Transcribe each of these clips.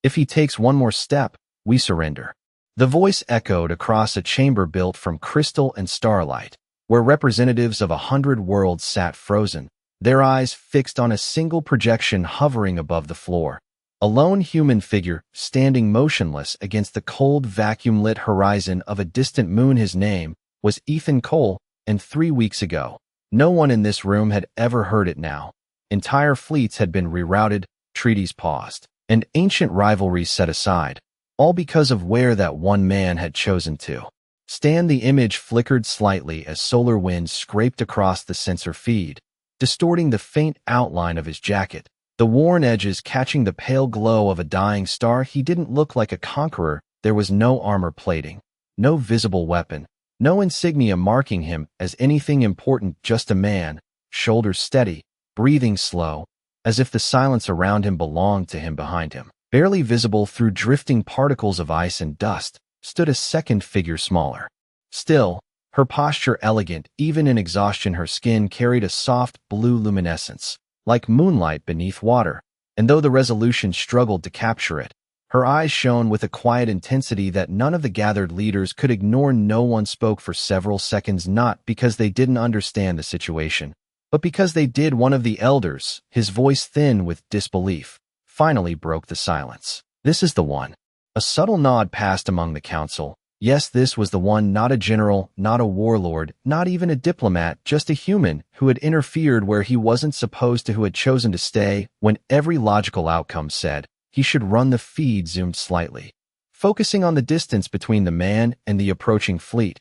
If he takes one more step, we surrender. The voice echoed across a chamber built from crystal and starlight, where representatives of 100 worlds sat frozen, their eyes fixed on a single projection hovering above the floor. A lone human figure standing motionless against the cold vacuum-lit horizon of a distant moon. His name was Ethan Cole, and 3 weeks ago, no one in this room had ever heard it. Now, entire fleets had been rerouted, treaties paused, and ancient rivalries set aside, all because of where that one man had chosen to stand. The image flickered slightly as solar winds scraped across the sensor feed, distorting the faint outline of his jacket, the worn edges catching the pale glow of a dying star. He didn't look like a conqueror. There was no armor plating, no visible weapon, no insignia marking him as anything important, just a man, shoulders steady, breathing slow, as if the silence around him belonged to him. Behind him, barely visible through drifting particles of ice and dust, stood a second figure, smaller. Still, her posture elegant, even in exhaustion. Her skin carried a soft blue luminescence, like moonlight beneath water, and though the resolution struggled to capture it, her eyes shone with a quiet intensity that none of the gathered leaders could ignore. No one spoke for several seconds, not because they didn't understand the situation, but because they did. One of the elders, his voice thin with disbelief, finally broke the silence. "This is the one." A subtle nod passed among the council. Yes, this was the one, not a general, not a warlord, not even a diplomat, just a human who had interfered where he wasn't supposed to, who had chosen to stay when every logical outcome said he should run. The feed zoomed slightly, focusing on the distance between the man and the approaching fleet.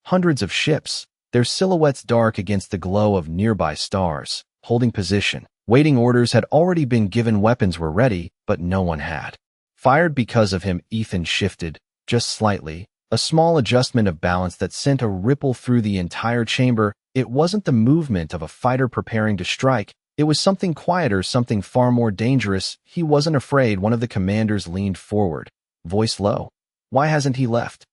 Hundreds of ships, their silhouettes dark against the glow of nearby stars, holding position, waiting. Orders had already been given, weapons were ready, but no one had fired. Because of him, Ethan shifted, just slightly, a small adjustment of balance that sent a ripple through the entire chamber. It wasn't the movement of a fighter preparing to strike. It was something quieter, something far more dangerous. He wasn't afraid. One of the commanders leaned forward, voice low. "Why hasn't he left?"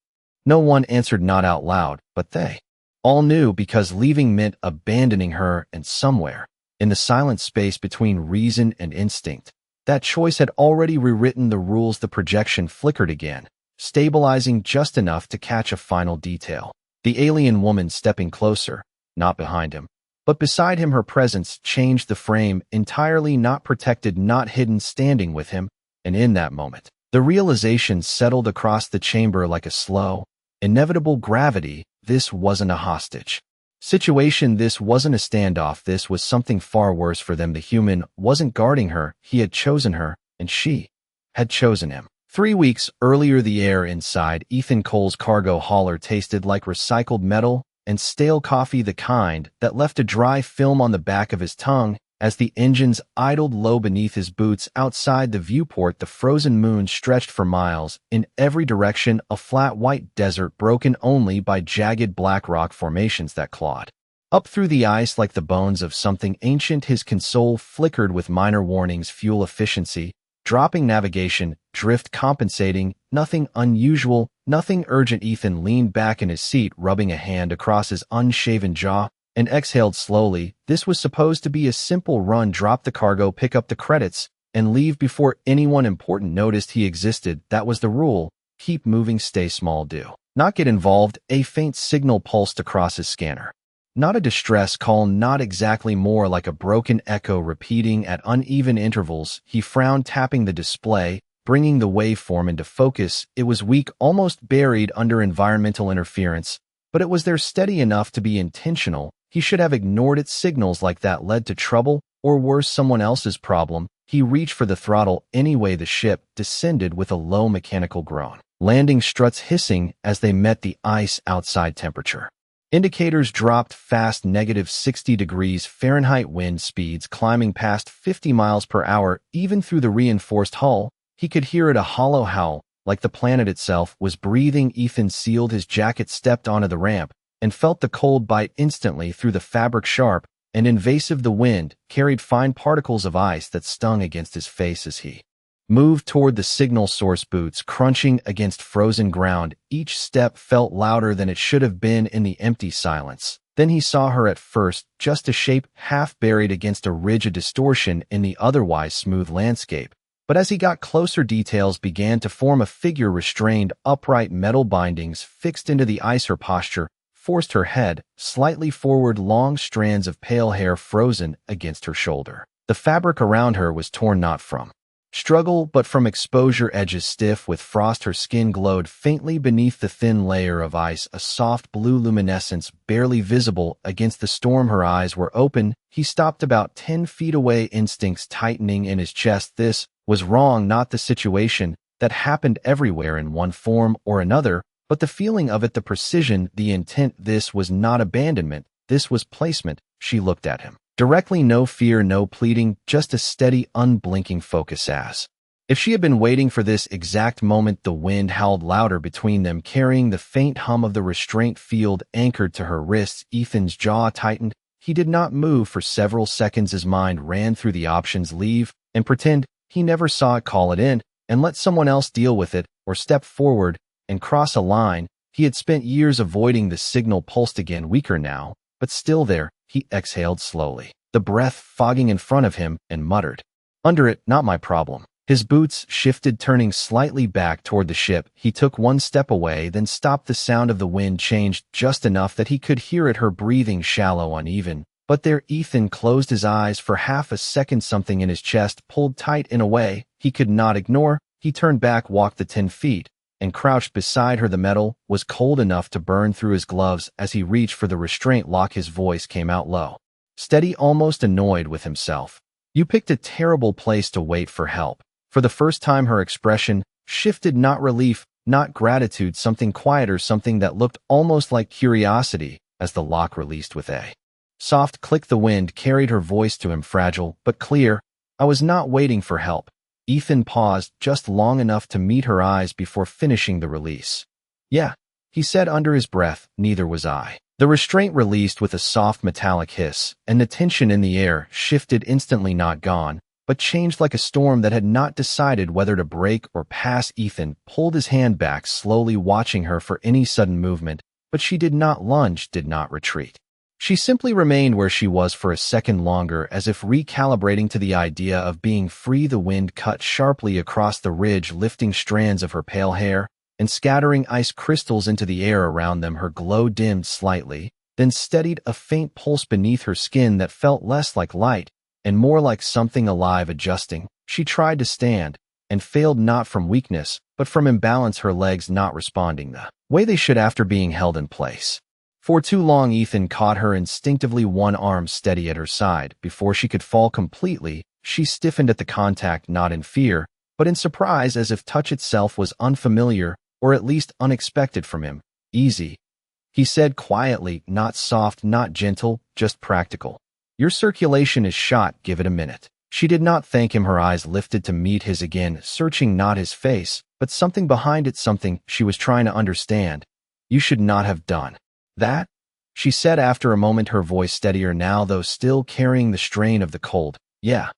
No one answered, not out loud, but they all knew, because leaving meant abandoning her. And somewhere, in the silent space between reason and instinct, that choice had already rewritten the rules. The projection flickered again, stabilizing just enough to catch a final detail. The alien woman stepping closer, not behind him, but beside him. Her presence changed the frame entirely, not protected, not hidden, standing with him. And in that moment, the realization settled across the chamber like a slow, inevitable gravity. This wasn't a hostage situation. This wasn't a standoff. This was something far worse for them. The human wasn't guarding her. He had chosen her, and she had chosen him. 3 weeks earlier, the air inside Ethan Cole's cargo hauler tasted like recycled metal and stale coffee, the kind that left a dry film on the back of his tongue. As the engines idled low beneath his boots outside the viewport, the frozen moon stretched for miles in every direction, a flat white desert broken only by jagged black rock formations that clawed up through the ice like the bones of something ancient. His console flickered with minor warnings: fuel efficiency, dropping navigation, drift compensating. Nothing unusual, nothing urgent. Ethan leaned back in his seat, rubbing a hand across his unshaven jaw, and exhaled slowly. This was supposed to be a simple run: drop the cargo, pick up the credits, and leave before anyone important noticed he existed. That was the rule. Keep moving, stay small, do not get involved. A faint signal pulsed across his scanner. Not a distress call, not exactly, more like a broken echo repeating at uneven intervals. He frowned, tapping the display, bringing the waveform into focus. It was weak, almost buried under environmental interference, but it was there, steady enough to be intentional. He should have ignored it. Signals like that led to trouble, or worse, someone else's problem. He reached for the throttle anyway. The ship descended with a low mechanical groan, landing struts hissing as they met the ice outside. Temperature indicators dropped fast, -60 degrees Fahrenheit, wind speeds climbing past 50 miles per hour. Even through the reinforced hull, he could hear it, a hollow howl, like the planet itself was breathing. Ethan sealed his jacket, stepped onto the ramp, and felt the cold bite instantly through the fabric. Sharp and invasive, the wind carried fine particles of ice that stung against his face as he moved toward the signal source, boots crunching against frozen ground. Each step felt louder than it should have been in the empty silence. Then he saw her, at first just a shape half buried against a ridge, a distortion in the otherwise smooth landscape. But as he got closer, details began to form. A figure restrained, upright metal bindings fixed into the ice. Her posture forced her head slightly forward, long strands of pale hair frozen against her shoulder. The fabric around her was torn not from struggle, but from exposure, edges stiff with frost. Her skin glowed faintly beneath the thin layer of ice, a soft blue luminescence barely visible against the storm. Her eyes were open. He stopped about 10 feet away, instincts tightening in his chest. This was wrong, not the situation that happened everywhere in one form or another, but the feeling of it, the precision, the intent. This was not abandonment, this was placement. She looked at him directly, no fear, no pleading, just a steady, unblinking focus. As if she had been waiting for this exact moment. The wind howled louder between them, carrying the faint hum of the restraint field anchored to her wrists. Ethan's jaw tightened. He did not move for several seconds. His mind ran through the options: leave and pretend he never saw it, call it in and let someone else deal with it, or step forward and cross a line. He had spent years avoiding. The signal pulsed again, weaker now, but still there. He exhaled slowly, the breath fogging in front of him, and muttered, "Under it, not my problem." His boots shifted, turning slightly back toward the ship. He took one step away, then stopped. The sound of the wind changed just enough that he could hear it, her breathing shallow, uneven. But there, Ethan closed his eyes for half a second. Something in his chest pulled tight in a way he could not ignore. He turned back, walked the 10 feet, and crouched beside her. The metal was cold enough to burn through his gloves. As he reached for the restraint lock, his voice came out low, steady, almost annoyed with himself. "You picked a terrible place to wait for help." For the first time, her expression shifted, not relief, not gratitude, something quieter, something that looked almost like curiosity. As the lock released with a soft click, the wind carried her voice to him, fragile but clear. "I was not waiting for help." Ethan paused just long enough to meet her eyes before finishing the release. "Yeah," he said under his breath, "neither was I." The restraint released with a soft metallic hiss, and the tension in the air shifted instantly, not gone, but changed like a storm that had not decided whether to break or pass. Ethan pulled his hand back slowly, watching her for any sudden movement, but she did not lunge, did not retreat. She simply remained where she was for a second longer, as if recalibrating to the idea of being free. The wind cut sharply across the ridge, lifting strands of her pale hair and scattering ice crystals into the air around them. Her glow dimmed slightly, then steadied, a faint pulse beneath her skin that felt less like light and more like something alive, adjusting. She tried to stand and failed, not from weakness, but from imbalance, her legs not responding the way they should after being held in place for too long. Ethan caught her instinctively, one arm steady at her side. Before she could fall completely, she stiffened at the contact, not in fear, but in surprise, as if touch itself was unfamiliar, or at least unexpected from him. "Easy," he said quietly, not soft, not gentle, just practical. "Your circulation is shot, give it a minute." She did not thank him. Her eyes lifted to meet his again, searching not his face, but something behind it, something she was trying to understand. "You should not have done that," she said after a moment, her voice steadier now, though still carrying the strain of the cold. "Yeah,"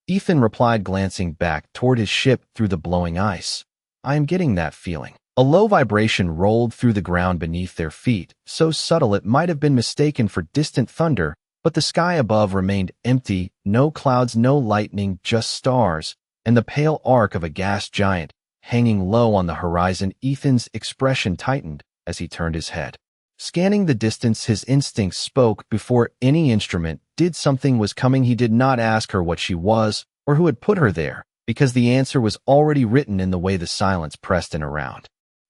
Ethan replied, glancing back toward his ship through the blowing ice. "I am getting that feeling." A low vibration rolled through the ground beneath their feet, so subtle it might have been mistaken for distant thunder, but the sky above remained empty, no clouds, no lightning, just stars, and the pale arc of a gas giant hanging low on the horizon. Ethan's expression tightened as he turned his head, scanning the distance. His instincts spoke before any instrument did. Something was coming. He did not ask her what she was or who had put her there, because the answer was already written in the way the silence pressed in around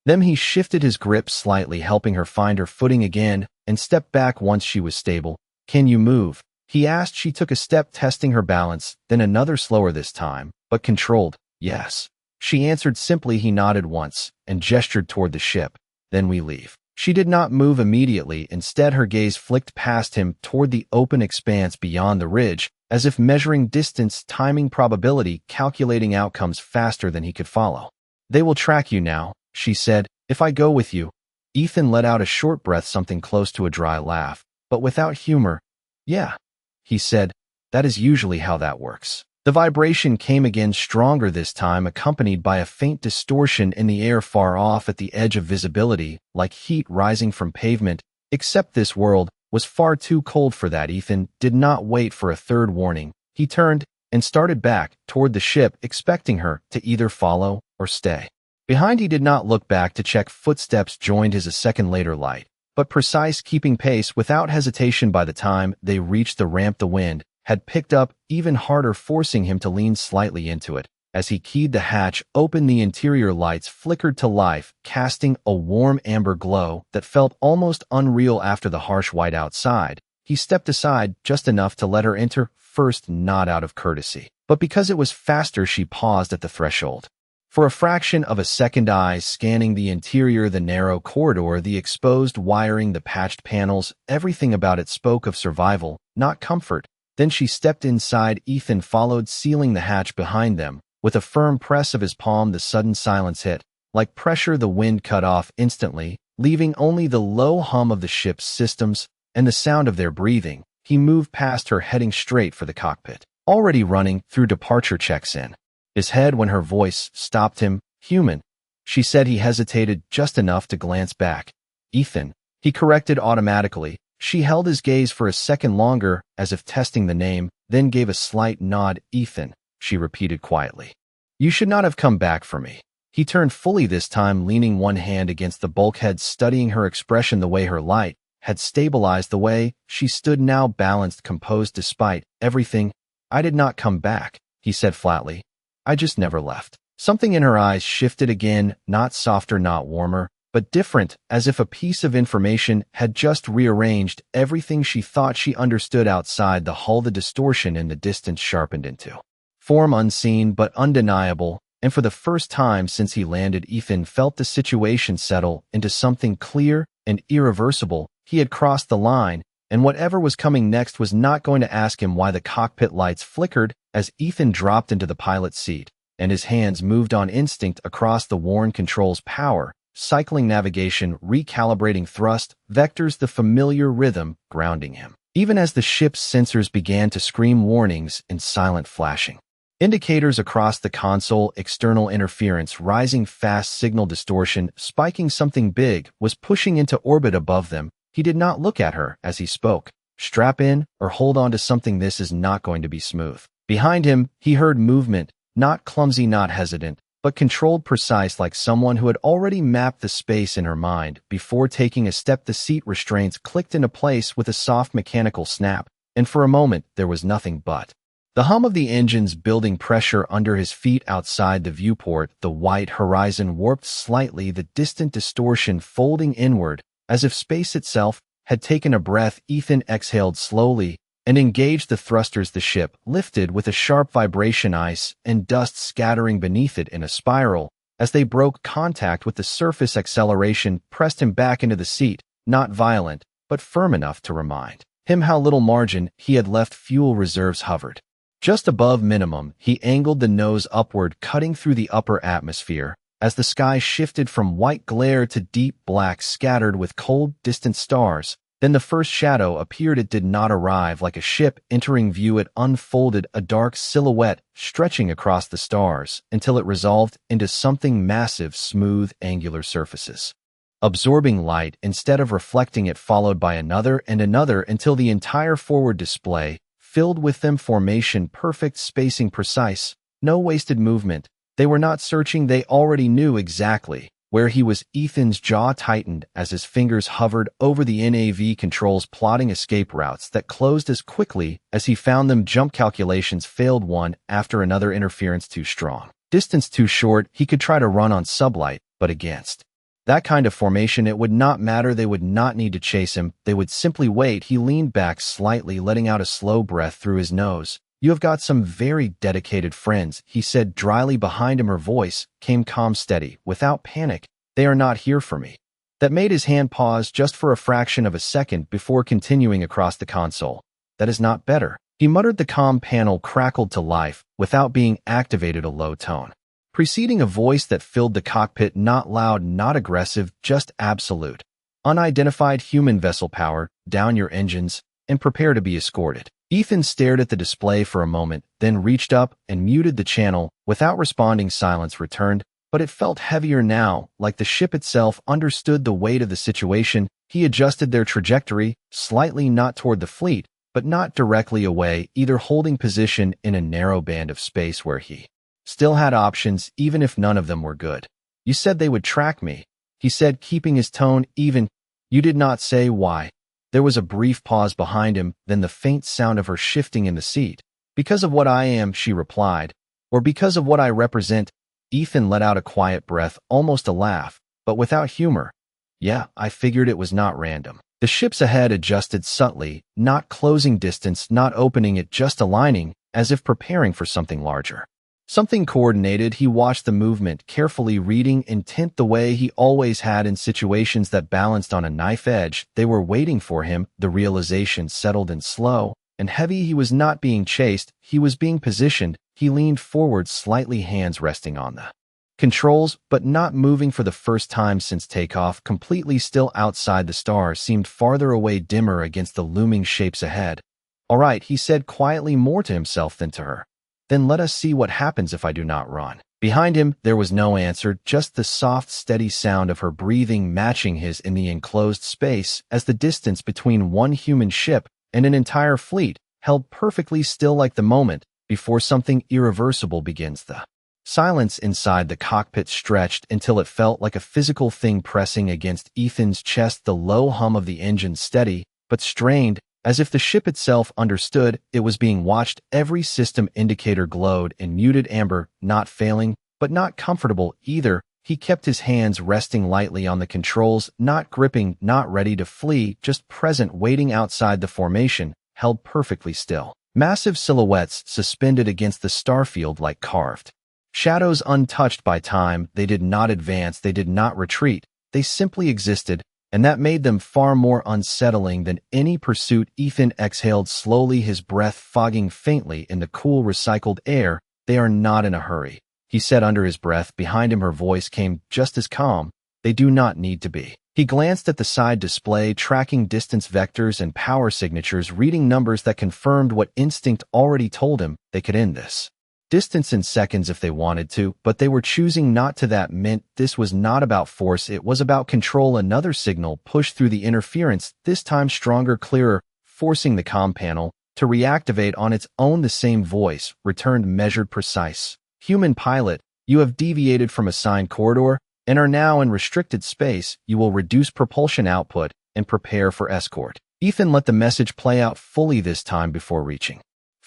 them. He shifted his grip slightly, helping her find her footing again, and stepped back once she was stable. "Can you move?" he asked. She took a step, testing her balance, then another, slower this time, but controlled. "Yes," she answered simply. He nodded once and gestured toward the ship. "Then we leave." She did not move immediately. Instead, her gaze flicked past him toward the open expanse beyond the ridge, as if measuring distance, timing probability, calculating outcomes faster than he could follow. "They will track you now," she said, "if I go with you." Ethan let out a short breath, something close to a dry laugh, but without humor. "Yeah," he said, "that is usually how that works." The vibration came again, stronger this time, accompanied by a faint distortion in the air far off at the edge of visibility, like heat rising from pavement, except this world was far too cold for that. Ethan did not wait for a third warning. He turned and started back toward the ship, expecting her to either follow or stay. Behind, he did not look back to check. Footsteps joined his a second later, light but precise, keeping pace without hesitation. By the time they reached the ramp, the wind had picked up even harder, forcing him to lean slightly into it. As he keyed the hatch open, the interior lights flickered to life, casting a warm amber glow that felt almost unreal after the harsh white outside. He stepped aside just enough to let her enter, first not out of courtesy, but because it was faster. She paused at the threshold. For a fraction of a second, eyes scanning the interior, the narrow corridor, the exposed wiring, the patched panels, everything about it spoke of survival, not comfort. Then she stepped inside. Ethan followed, sealing the hatch behind them. With a firm press of his palm, the sudden silence hit. Like pressure, the wind cut off instantly, leaving only the low hum of the ship's systems and the sound of their breathing. He moved past her, heading straight for the cockpit, already running through departure checks in his head when her voice stopped him. "Human," she said. He hesitated just enough to glance back. "Ethan," he corrected automatically. She held his gaze for a second longer, as if testing the name, then gave a slight nod. "Ethan," she repeated quietly. "You should not have come back for me." He turned fully this time, leaning one hand against the bulkhead, studying her expression, the way her light had stabilized, the way she stood now, balanced, composed despite everything. "I did not come back," he said flatly. "I just never left." Something in her eyes shifted again, not softer, not warmer, but different, as if a piece of information had just rearranged everything she thought she understood. Outside the hull, the distortion in the distance sharpened into form unseen but undeniable, and for the first time since he landed, Ethan felt the situation settle into something clear and irreversible. He had crossed the line, and whatever was coming next was not going to ask him why. The cockpit lights flickered as Ethan dropped into the pilot's seat, and his hands moved on instinct across the worn controls, power, cycling navigation, recalibrating thrust, vectors, the familiar rhythm grounding him, even as the ship's sensors began to scream warnings in silent flashing indicators across the console. External interference rising fast, signal distortion spiking. Something big was pushing into orbit above them. He did not look at her as he spoke. "Strap in or hold on to something. This is not going to be smooth." Behind him, he heard movement, not clumsy, not hesitant, but controlled, precise, like someone who had already mapped the space in her mind before taking a step. The seat restraints clicked into place with a soft mechanical snap, and for a moment there was nothing but the hum of the engines building, pressure under his feet. Outside the viewport, the white horizon warped slightly, the distant distortion folding inward, as if space itself had taken a breath. Ethan exhaled slowly and engaged the thrusters. The ship lifted with a sharp vibration, ice and dust scattering beneath it in a spiral. As they broke contact with the surface, acceleration pressed him back into the seat, not violent, but firm enough to remind him how little margin he had left. Fuel reserves hovered just above minimum. He angled the nose upward, cutting through the upper atmosphere, as the sky shifted from white glare to deep black, scattered with cold, distant stars. Then the first shadow appeared. It did not arrive like a ship entering view. It unfolded, a dark silhouette stretching across the stars, until it resolved into something massive, smooth, angular surfaces, absorbing light instead of reflecting it, followed by another and another, until the entire forward display filled with them. Formation perfect, spacing precise, no wasted movement. They were not searching, they already knew exactly where he was. Ethan's jaw tightened as his fingers hovered over the NAV controls, plotting escape routes that closed as quickly as he found them. Jump calculations failed one after another. Interference too strong, distance too short. He could try to run on sublight, but against that kind of formation it would not matter. They would not need to chase him, they would simply wait. He leaned back slightly, letting out a slow breath through his nose. "You have got some very dedicated friends," he said dryly. Behind him her voice came calm, steady, without panic. "They are not here for me." That made his hand pause just for a fraction of a second before continuing across the console. "That is not better," he muttered. The comm panel crackled to life without being activated, a low tone preceding a voice that filled the cockpit, not loud, not aggressive, just absolute. "Unidentified human vessel power, down your engines, and prepare to be escorted." Ethan stared at the display for a moment, then reached up and muted the channel. Without responding, silence returned, but it felt heavier now, like the ship itself understood the weight of the situation. He adjusted their trajectory slightly, not toward the fleet, but not directly away, either holding position in a narrow band of space where he still had options, even if none of them were good. You said they would track me, he said, keeping his tone even. You did not say why. There was a brief pause behind him, then the faint sound of her shifting in the seat. Because of what I am, she replied. Or because of what I represent. Ethan let out a quiet breath, almost a laugh, but without humor. Yeah, I figured it was not random. The ships ahead adjusted subtly, not closing distance, not opening it, just aligning, as if preparing for something larger. Something coordinated. He watched the movement, carefully reading intent the way he always had in situations that balanced on a knife edge. They were waiting for him. The realization settled in slow and heavy. He was not being chased, he was being positioned. He leaned forward slightly, hands resting on the controls, but not moving for the first time since takeoff. Completely still outside, the star seemed farther away, dimmer against the looming shapes ahead. All right, he said quietly, more to himself than to her. Then let us see what happens if I do not run. Behind him, there was no answer, just the soft, steady sound of her breathing matching his in the enclosed space, as the distance between one human ship and an entire fleet held perfectly still, like the moment before something irreversible begins. The silence inside the cockpit stretched until it felt like a physical thing pressing against Ethan's chest, the low hum of the engine steady but strained, as if the ship itself understood it was being watched. Every system indicator glowed in muted amber, not failing, but not comfortable either. He kept his hands resting lightly on the controls, not gripping, not ready to flee, just present, waiting outside the formation, held perfectly still. Massive silhouettes suspended against the starfield like carved shadows, untouched by time. They did not advance, they did not retreat, they simply existed, and that made them far more unsettling than any pursuit. Ethan exhaled slowly, his breath fogging faintly in the cool, recycled air. They are not in a hurry, he said under his breath. Behind him, her voice came just as calm. They do not need to be. He glanced at the side display, tracking distance vectors and power signatures, reading numbers that confirmed what instinct already told him. They could end this distance in seconds if they wanted to, but they were choosing not to. That meant this was not about force, it was about control. Another signal pushed through the interference, this time stronger, clearer, forcing the comm panel to reactivate on its own. The same voice returned, measured, precise. Human pilot, you have deviated from assigned corridor and are now in restricted space. You will reduce propulsion output and prepare for escort. Ethan let the message play out fully this time before reaching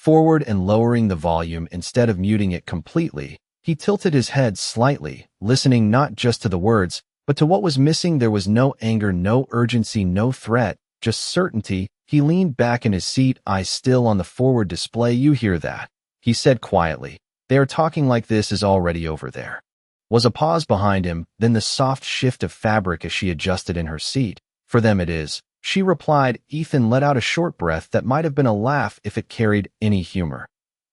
forward and lowering the volume instead of muting it completely. He tilted his head slightly, listening not just to the words, but to what was missing. There was no anger, no urgency, no threat, just certainty. He leaned back in his seat, eyes still on the forward display. You hear that? He said quietly. They are talking like this is already over there. Was a pause behind him, then the soft shift of fabric as she adjusted in her seat. For them it is, she replied. Ethan let out a short breath that might have been a laugh if it carried any humor.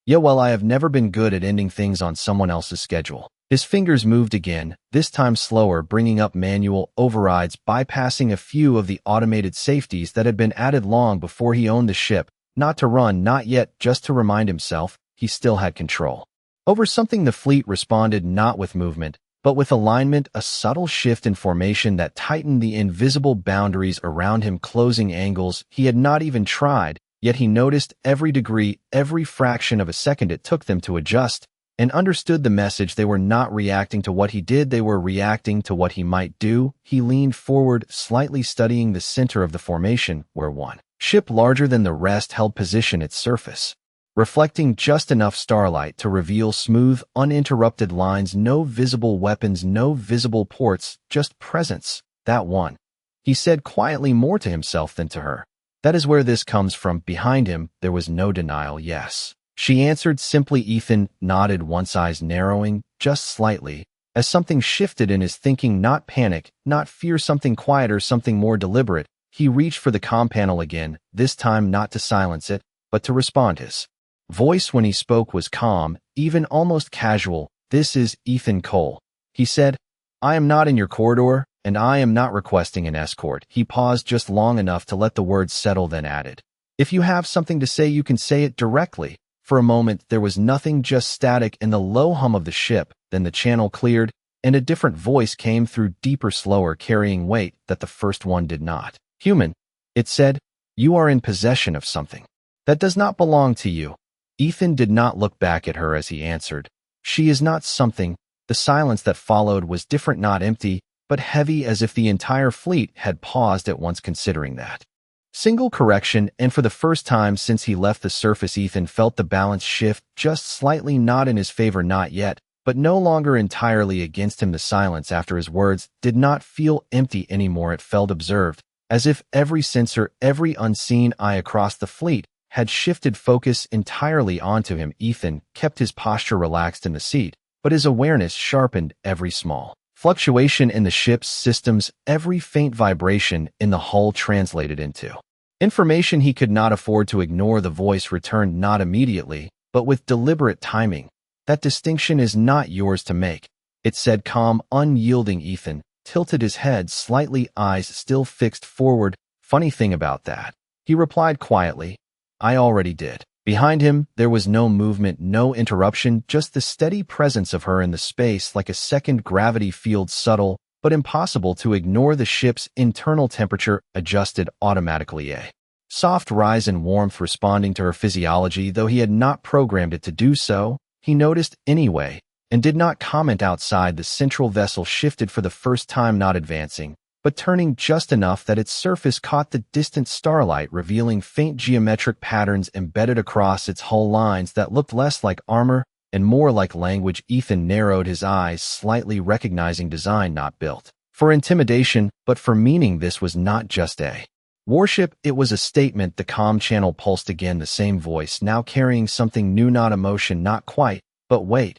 Yeah, well, I have never been good at ending things on someone else's schedule. His fingers moved again, this time slower, bringing up manual overrides, bypassing a few of the automated safeties that had been added long before he owned the ship. Not to run, not yet, just to remind himself he still had control over something. The fleet responded not with movement, but with alignment, a subtle shift in formation that tightened the invisible boundaries around him, closing angles he had not even tried, yet he noticed every degree, every fraction of a second it took them to adjust, and understood the message. They were not reacting to what he did, they were reacting to what he might do. He leaned forward, slightly studying the center of the formation, where one ship larger than the rest held position, its surface reflecting just enough starlight to reveal smooth, uninterrupted lines. No visible weapons, no visible ports, just presence. That one, he said quietly, more to himself than to her. That is where this comes from. Behind him, there was no denial. Yes, she answered simply. Ethan nodded, once eyes narrowing, just slightly, as something shifted in his thinking. Not panic, not fear, something quieter, something more deliberate. He reached for the comm panel again, this time not to silence it, but to respond. His voice when he spoke was calm, even almost casual. This is Ethan Cole, he said. I am not in your corridor, and I am not requesting an escort. He paused just long enough to let the words settle, then added, if you have something to say, you can say it directly. For a moment, there was nothing, just static and the low hum of the ship. Then the channel cleared, and a different voice came through, deeper, slower, carrying weight that the first one did not. Human, it said, you are in possession of something. That does not belong to you. Ethan did not look back at her as he answered. She is not something. The silence that followed was different, not empty, but heavy, as if the entire fleet had paused at once considering that. Single correction, and for the first time since he left the surface, Ethan felt the balance shift just slightly, not in his favor, not yet, but no longer entirely against him. The silence after his words did not feel empty anymore. It felt observed, as if every sensor, every unseen eye across the fleet had shifted focus entirely onto him. Ethan kept his posture relaxed in the seat, but his awareness sharpened. Every small fluctuation in the ship's systems, every faint vibration in the hull translated into information he could not afford to ignore. The voice returned, not immediately, but with deliberate timing. That distinction is not yours to make, it said, calm, unyielding. Ethan tilted his head slightly, eyes still fixed forward. Funny thing about that, he replied quietly. I already did. Behind him, there was no movement, no interruption, just the steady presence of her in the space, like a second gravity field, subtle but impossible to ignore. The ship's internal temperature adjusted automatically, a soft rise in warmth responding to her physiology, though he had not programmed it to do so. He noticed anyway, and did not comment. Outside, the central vessel shifted for the first time, not advancing, but turning just enough that its surface caught the distant starlight, revealing faint geometric patterns embedded across its hull, lines that looked less like armor and more like language. Ethan narrowed his eyes slightly, recognizing design not built for intimidation, but for meaning. This was not just a warship, it was a statement. The comm channel pulsed again, the same voice, now carrying something new, not emotion, not quite, but wait.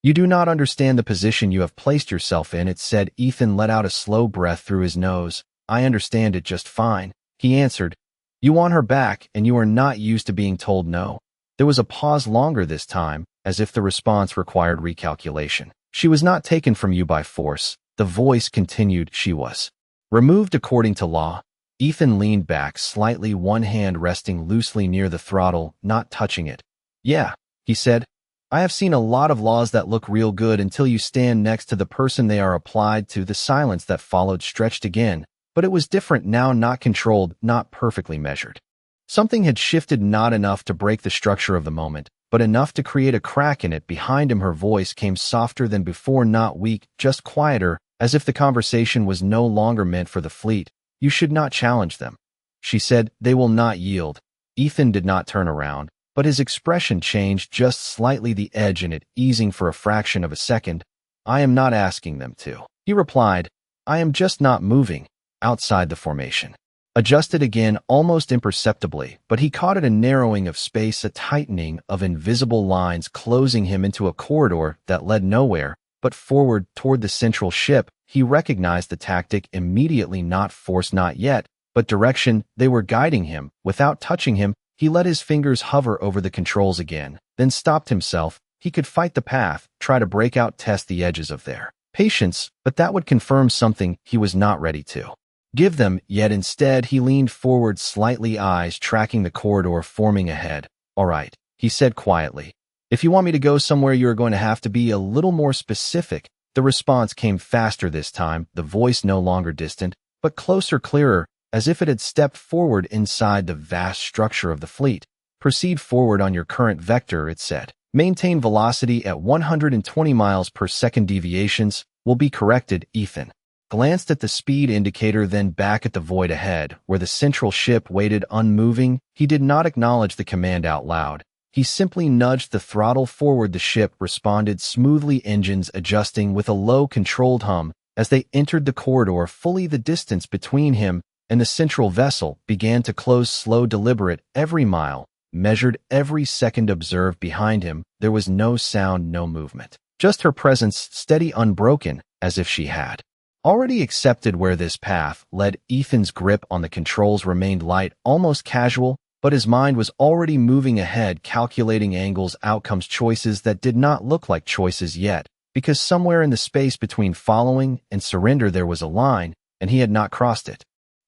You do not understand the position you have placed yourself in, it said. Ethan let out a slow breath through his nose. I understand it just fine, he answered. You want her back, and you are not used to being told no. There was a pause, longer this time, as if the response required recalculation. She was not taken from you by force, the voice continued. She was removed according to law. Ethan leaned back slightly, one hand resting loosely near the throttle, not touching it. Yeah, he said. I have seen a lot of laws that look real good until you stand next to the person they are applied to. The silence that followed stretched again, but it was different now, not controlled, not perfectly measured. Something had shifted, not enough to break the structure of the moment, but enough to create a crack in it. Behind him, her voice came softer than before, not weak, just quieter, as if the conversation was no longer meant for the fleet. You should not challenge them, she said. They will not yield. Ethan did not turn around, but his expression changed just slightly, the edge in it easing for a fraction of a second. I am not asking them to, he replied. I am just not moving. Outside, the formation adjusted again, almost imperceptibly, but he caught it, a narrowing of space, a tightening of invisible lines, closing him into a corridor that led nowhere but forward toward the central ship. He recognized the tactic immediately, not force, not yet, but direction. They were guiding him. Without touching him, he let his fingers hover over the controls again, then stopped himself. He could fight the path, try to break out, test the edges of their patience, but that would confirm something he was not ready to give them. Yet instead, he leaned forward slightly, eyes tracking the corridor forming ahead. All right, he said quietly. If you want me to go somewhere, you are going to have to be a little more specific. The response came faster this time, the voice no longer distant, but closer, clearer, as if it had stepped forward inside the vast structure of the fleet. Proceed forward on your current vector, it said. Maintain velocity at 120 miles per second. Deviations will be corrected. Ethan glanced at the speed indicator, then back at the void ahead, where the central ship waited unmoving. He did not acknowledge the command out loud. He simply nudged the throttle forward. The ship responded smoothly, engines adjusting with a low, controlled hum. As they entered the corridor fully, the distance between him and the central vessel began to close, slow, deliberate. Every mile measured, every second observed. Behind him, there was no sound, no movement. Just her presence, steady, unbroken, as if she had already accepted where this path led. Ethan's grip on the controls remained light, almost casual, but his mind was already moving ahead, calculating angles, outcomes, choices that did not look like choices yet, because somewhere in the space between following and surrender there was a line, and he had not crossed it.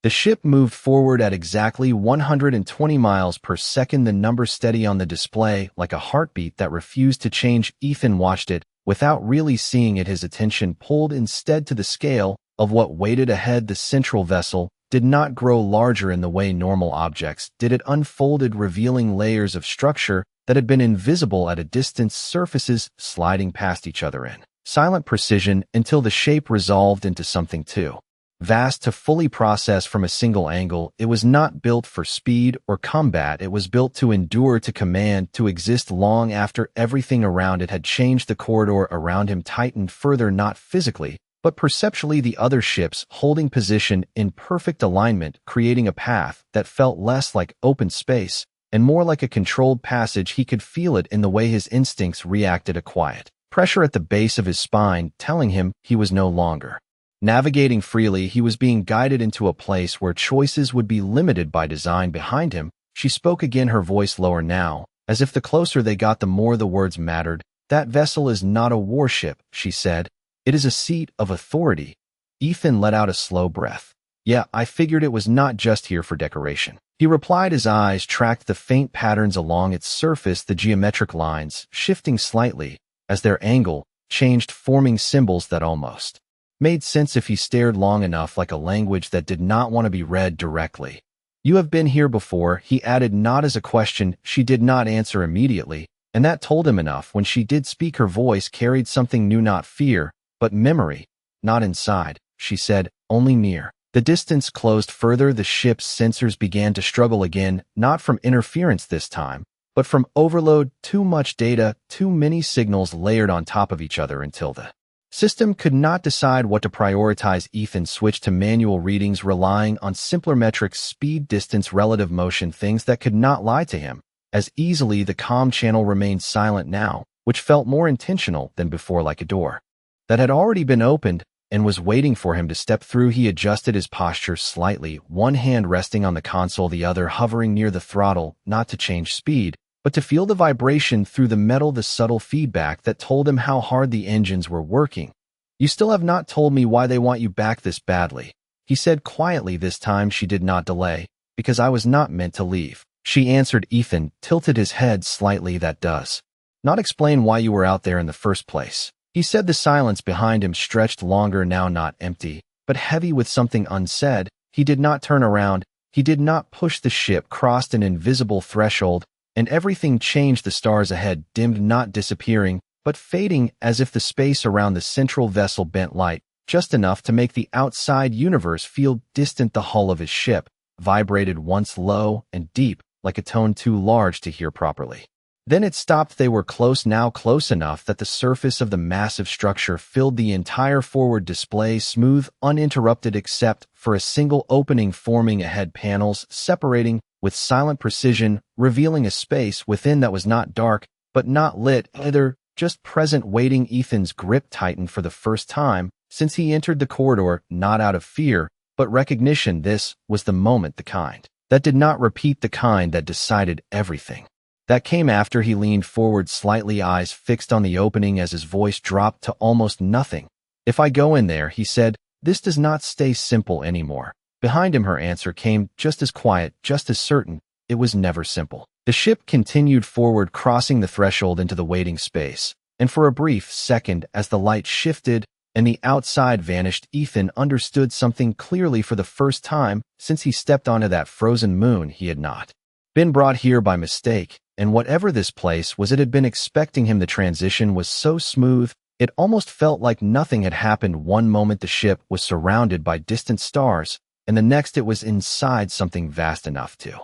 The ship moved forward at exactly 120 miles per second, the number steady on the display, like a heartbeat that refused to change. Ethan watched it without really seeing it, his attention pulled instead to the scale of what waited ahead. The central vessel did not grow larger in the way normal objects did. It unfolded, revealing layers of structure that had been invisible at a distance, surfaces sliding past each other in silent precision until the shape resolved into something too vast to fully process from a single angle. It was not built for speed or combat. It was built to endure, to command, to exist long after everything around it had changed. The corridor around him tightened further, not physically, but perceptually. The other ships holding position in perfect alignment, creating a path that felt less like open space and more like a controlled passage. He could feel it in the way his instincts reacted, a quiet pressure at the base of his spine telling him he was no longer navigating freely. He was being guided into a place where choices would be limited by design. Behind him, she spoke again, her voice lower now, as if the closer they got, the more the words mattered. "That vessel is not a warship," she said. "It is a seat of authority." Ethan let out a slow breath. "Yeah, I figured it was not just here for decoration," he replied. His eyes tracked the faint patterns along its surface, the geometric lines shifting slightly as their angle changed, forming symbols that almost made sense if he stared long enough, like a language that did not want to be read directly. "You have been here before," he added, not as a question. She did not answer immediately, and that told him enough. When she did speak, her voice carried something new, not fear, but memory. "Not inside," she said, "only near." The distance closed further. The ship's sensors began to struggle again, not from interference this time, but from overload. Too much data, too many signals layered on top of each other until the system could not decide what to prioritize. Ethan switched to manual readings, relying on simpler metrics: speed, distance, relative motion, things that could not lie to him as easily. The comm channel remained silent now, which felt more intentional than before, like a door that had already been opened and was waiting for him to step through. He adjusted his posture slightly, one hand resting on the console, the other hovering near the throttle, not to change speed, but to feel the vibration through the metal, the subtle feedback that told him how hard the engines were working. "You still have not told me why they want you back this badly," he said quietly. This time she did not delay. "Because I was not meant to leave," she answered. Ethan tilted his head slightly. "That does not explain why you were out there in the first place," he said. The silence behind him stretched longer now, not empty, but heavy with something unsaid. He did not turn around. He did not push. The ship crossed an invisible threshold, and everything changed. The stars ahead dimmed, not disappearing, but fading, as if the space around the central vessel bent light just enough to make the outside universe feel distant. The hull of his ship vibrated, once low and deep, like a tone too large to hear properly. Then it stopped. They were close now, close enough that the surface of the massive structure filled the entire forward display, smooth, uninterrupted except for a single opening forming ahead, panels separating with silent precision, revealing a space within that was not dark, but not lit either, just present, waiting. Ethan's grip tightened for the first time since he entered the corridor, not out of fear, but recognition. This was the moment, the kind that did not repeat, the kind that decided everything. That came after. He leaned forward slightly, eyes fixed on the opening as his voice dropped to almost nothing. "If I go in there," he said, "this does not stay simple anymore." Behind him her answer came, just as quiet, just as certain. It was never simple. The ship continued forward, crossing the threshold into the waiting space, and for a brief second, as the light shifted and the outside vanished, Ethan understood something clearly. For the first time since he stepped onto that frozen moon, he had not been brought here by mistake, and whatever this place was, it had been expecting him. The transition was so smooth, it almost felt like nothing had happened. One moment the ship was surrounded by distant stars, and the next it was inside something vast enough to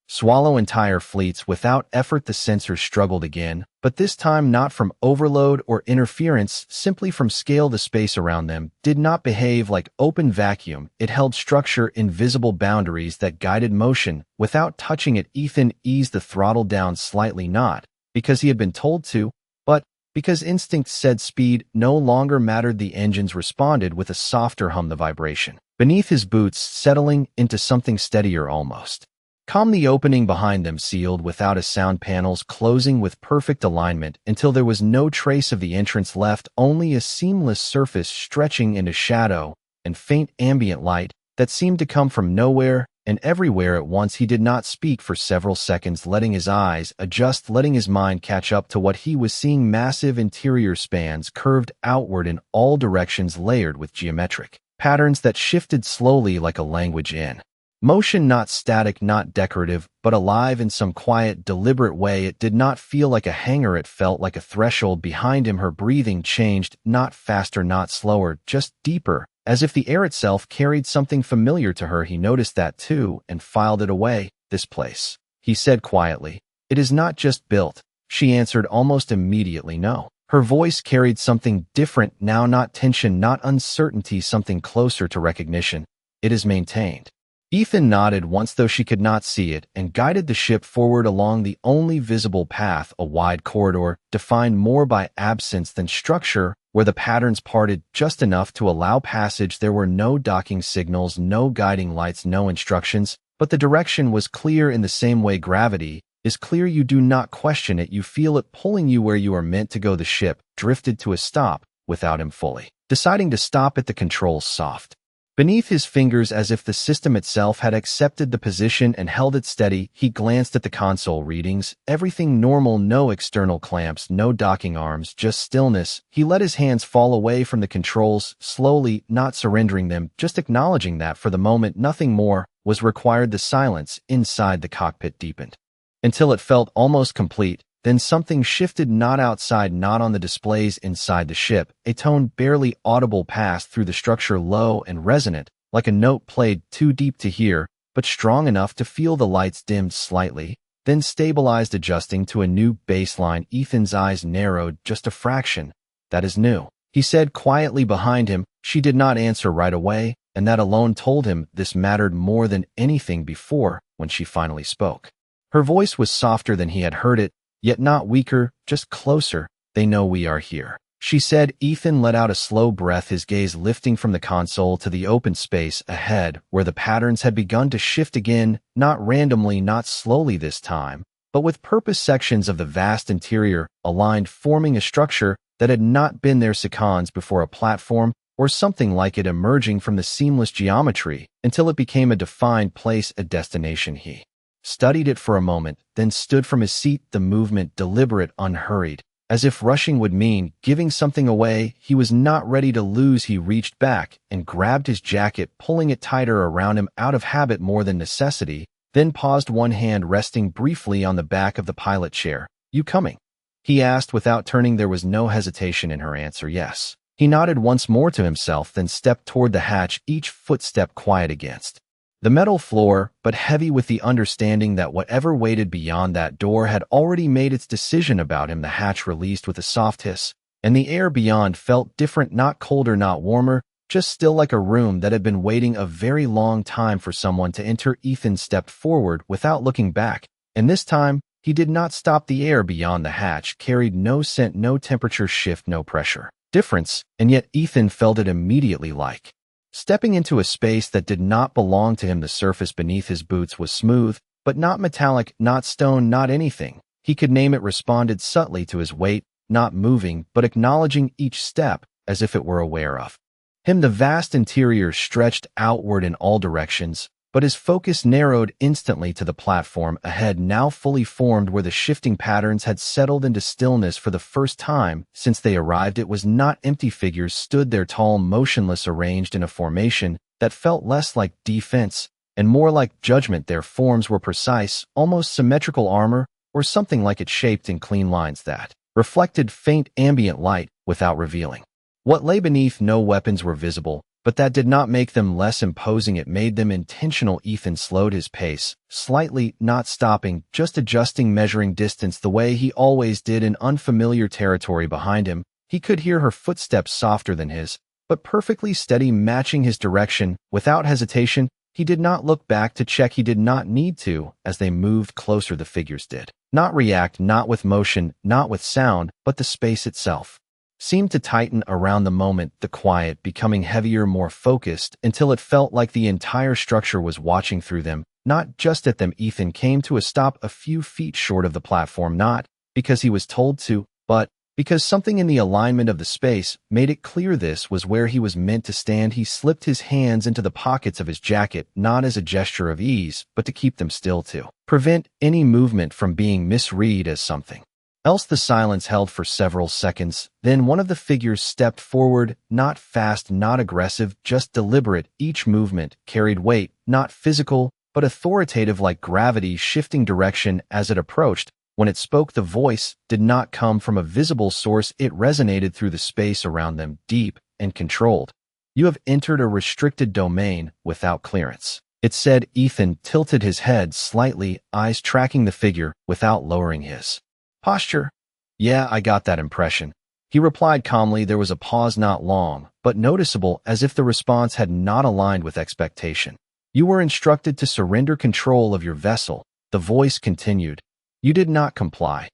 swallow entire fleets without effort. The sensors struggled again, but this time not from overload or interference, simply from scale. The space around them did not behave like open vacuum. It held structure, invisible boundaries that guided motion without touching it. Ethan eased the throttle down slightly, not because he had been told to, but because instinct said speed no longer mattered. The engines responded with a softer hum, the vibration beneath his boots settling into something steadier, almost calm. The opening behind them sealed without a sound, panels closing with perfect alignment until there was no trace of the entrance left, only a seamless surface stretching into shadow and faint ambient light that seemed to come from nowhere and everywhere at once. He did not speak for several seconds, letting his eyes adjust, letting his mind catch up to what he was seeing. Massive interior spans curved outward in all directions, layered with geometric patterns that shifted slowly like a language in motion, not static, not decorative, but alive in some quiet, deliberate way. It did not feel like a hangar, it felt like a threshold behind him. Her breathing changed, not faster, not slower, just deeper, as if the air itself carried something familiar to her. He noticed that too, and filed it away. This place, he said quietly. It is not just built. She answered almost immediately, no. Her voice carried something different now, not tension, not uncertainty, something closer to recognition. It is maintained. Ethan nodded once, though she could not see it, and guided the ship forward along the only visible path, a wide corridor, defined more by absence than structure, where the patterns parted just enough to allow passage. There were no docking signals, no guiding lights, no instructions, but the direction was clear in the same way gravity is clear. You do not question it, you feel it pulling you where you are meant to go. The ship drifted to a stop without him fully deciding to stop at the controls. Soft beneath his fingers, as if the system itself had accepted the position and held it steady. He glanced at the console readings. Everything normal, no external clamps, no docking arms, just stillness. He let his hands fall away from the controls, slowly, not surrendering them, just acknowledging that for the moment nothing more was required. The silence inside the cockpit deepened until it felt almost complete. Then something shifted, not outside, not on the displays inside the ship. A tone barely audible passed through the structure, low and resonant, like a note played too deep to hear, but strong enough to feel. The lights dimmed slightly, then stabilized, adjusting to a new baseline. Ethan's eyes narrowed just a fraction. That is new, he said quietly behind him. She did not answer right away, and that alone told him this mattered more than anything before. When she finally spoke, her voice was softer than he had heard it, yet not weaker, just closer. They know we are here, she said. Ethan let out a slow breath, his gaze lifting from the console to the open space ahead, where the patterns had begun to shift again, not randomly, not slowly this time, but with purpose. Sections of the vast interior aligned, forming a structure that had not been there seconds before, a platform or something like it, emerging from the seamless geometry until it became a defined place, a destination. He studied it for a moment, then stood from his seat, the movement deliberate, unhurried, as if rushing would mean giving something away he was not ready to lose. He reached back and grabbed his jacket, pulling it tighter around him out of habit more than necessity, then paused, one hand resting briefly on the back of the pilot chair. You coming? He asked without turning. There was no hesitation in her answer. Yes. He nodded once more to himself, then stepped toward the hatch, each footstep quiet against the metal floor, but heavy with the understanding that whatever waited beyond that door had already made its decision about him. The hatch released with a soft hiss, and the air beyond felt different, not colder, not warmer, just still, like a room that had been waiting a very long time for someone to enter. Ethan stepped forward without looking back, and this time he did not stop. The air beyond the hatch carried no scent, no temperature shift, no pressure difference, and yet Ethan felt it immediately, like stepping into a space that did not belong to him. The surface beneath his boots was smooth, but not metallic, not stone, not anything he could name. It responded subtly to his weight, not moving, but acknowledging each step as if it were aware of him. The vast interior stretched outward in all directions, but his focus narrowed instantly to the platform ahead, now fully formed, where the shifting patterns had settled into stillness for the first time since they arrived. It was not empty. Figures stood there, tall, motionless, arranged in a formation that felt less like defense and more like judgment. Their forms were precise, almost symmetrical armor, or something like it, shaped in clean lines that reflected faint ambient light without revealing what lay beneath. No weapons were visible, but that did not make them less imposing. It made them intentional. Ethan slowed his pace slightly, not stopping, just adjusting, measuring distance the way he always did in unfamiliar territory. Behind him, he could hear her footsteps, softer than his, but perfectly steady, matching his direction. Without hesitation, he did not look back to check. He did not need to. As they moved closer, the figures did not react, not with motion, not with sound, but the space itself seemed to tighten around the moment, the quiet becoming heavier, more focused, until it felt like the entire structure was watching through them, not just at them. Ethan came to a stop a few feet short of the platform, not because he was told to, but because something in the alignment of the space made it clear this was where he was meant to stand. He slipped his hands into the pockets of his jacket, not as a gesture of ease, but to keep them still, to prevent any movement from being misread as something Else the silence held for several seconds. Then one of the figures stepped forward, not fast, not aggressive, just deliberate. Each movement carried weight, not physical, but authoritative like gravity shifting direction as it approached. When it spoke, the voice did not come from a visible source. It resonated through the space around them, deep and controlled. You have entered a restricted domain without clearance. It said. Ethan tilted his head slightly, eyes tracking the figure without lowering his posture. Yeah, I got that impression. He replied calmly. There was a pause, not long, but noticeable, as if the response had not aligned with expectation. You were instructed to surrender control of your vessel. The voice continued. You did not comply.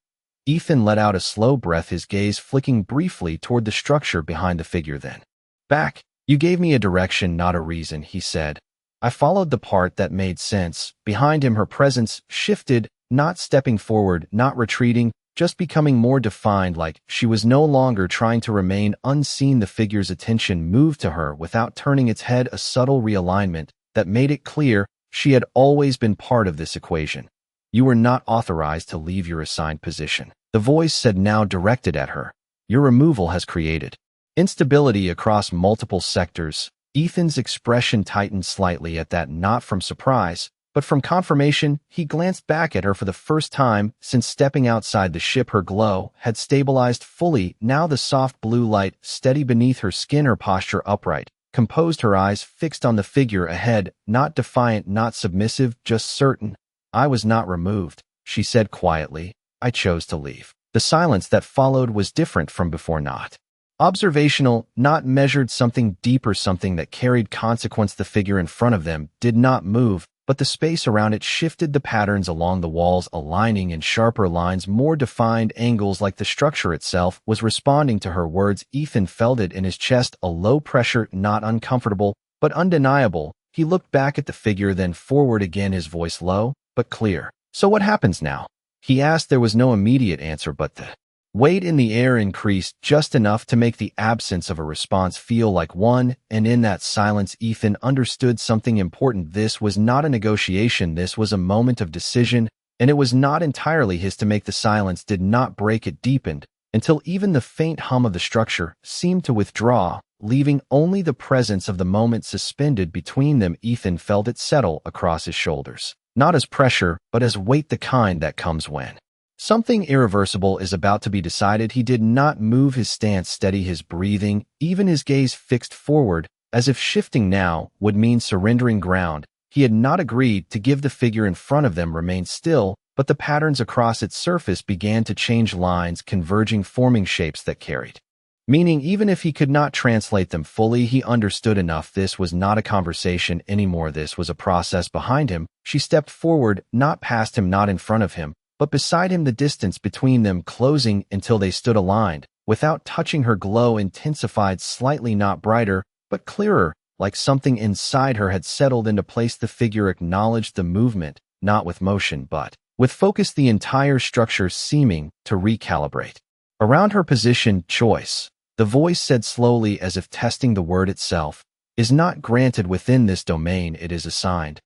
Ethan let out a slow breath, his gaze flicking briefly toward the structure behind the figure, then back. You gave me a direction, not a reason, he said. I followed the part that made sense. Behind him, her presence shifted, not stepping forward, not retreating, just becoming more defined, like she was no longer trying to remain unseen. The figure's attention moved to her without turning its head, a subtle realignment that made it clear she had always been part of this equation. You were not authorized to leave your assigned position, the voice said, now directed at her. Your removal has created instability across multiple sectors. Ethan's expression tightened slightly at that, not from surprise, but from confirmation. He glanced back at her for the first time since stepping outside the ship. Her glow had stabilized fully. Now the soft blue light steady beneath her skin, her posture upright, composed, her eyes fixed on the figure ahead, not defiant, not submissive, just certain. I was not removed, she said quietly. I chose to leave. The silence that followed was different from before, not observational, not measured, something deeper, something that carried consequence. The figure in front of them did not move, but the space around it shifted, the patterns along the walls aligning in sharper lines, more defined angles, like the structure itself was responding to her words. Ethan felt it in his chest, a low pressure, not uncomfortable, but undeniable. He looked back at the figure, then forward again, his voice low but clear. So what happens now? He asked. There was no immediate answer, but the weight in the air increased just enough to make the absence of a response feel like one, and in that silence Ethan understood something important. This was not a negotiation, this was a moment of decision, and it was not entirely his to make. The silence did not break, it deepened, until even the faint hum of the structure seemed to withdraw, leaving only the presence of the moment suspended between them. Ethan felt it settle across his shoulders, not as pressure, but as weight, the kind that comes when something irreversible is about to be decided. He did not move, his stance steady, his breathing, even his gaze fixed forward, as if shifting now would mean surrendering ground. He had not agreed to give. The figure in front of them remained still, but the patterns across its surface began to change, lines converging, forming shapes that carried meaning. Even if he could not translate them fully, he understood enough. This was not a conversation anymore, this was a process. Behind him, she stepped forward, not past him, not in front of him, but beside him, the distance between them closing until they stood aligned. Without touching, her glow intensified slightly, not brighter, but clearer, like something inside her had settled into place. The figure acknowledged the movement, not with motion, but with focus, the entire structure seeming to recalibrate around her position. Choice, the voice said slowly, as if testing the word itself, is not granted within this domain, it is assigned.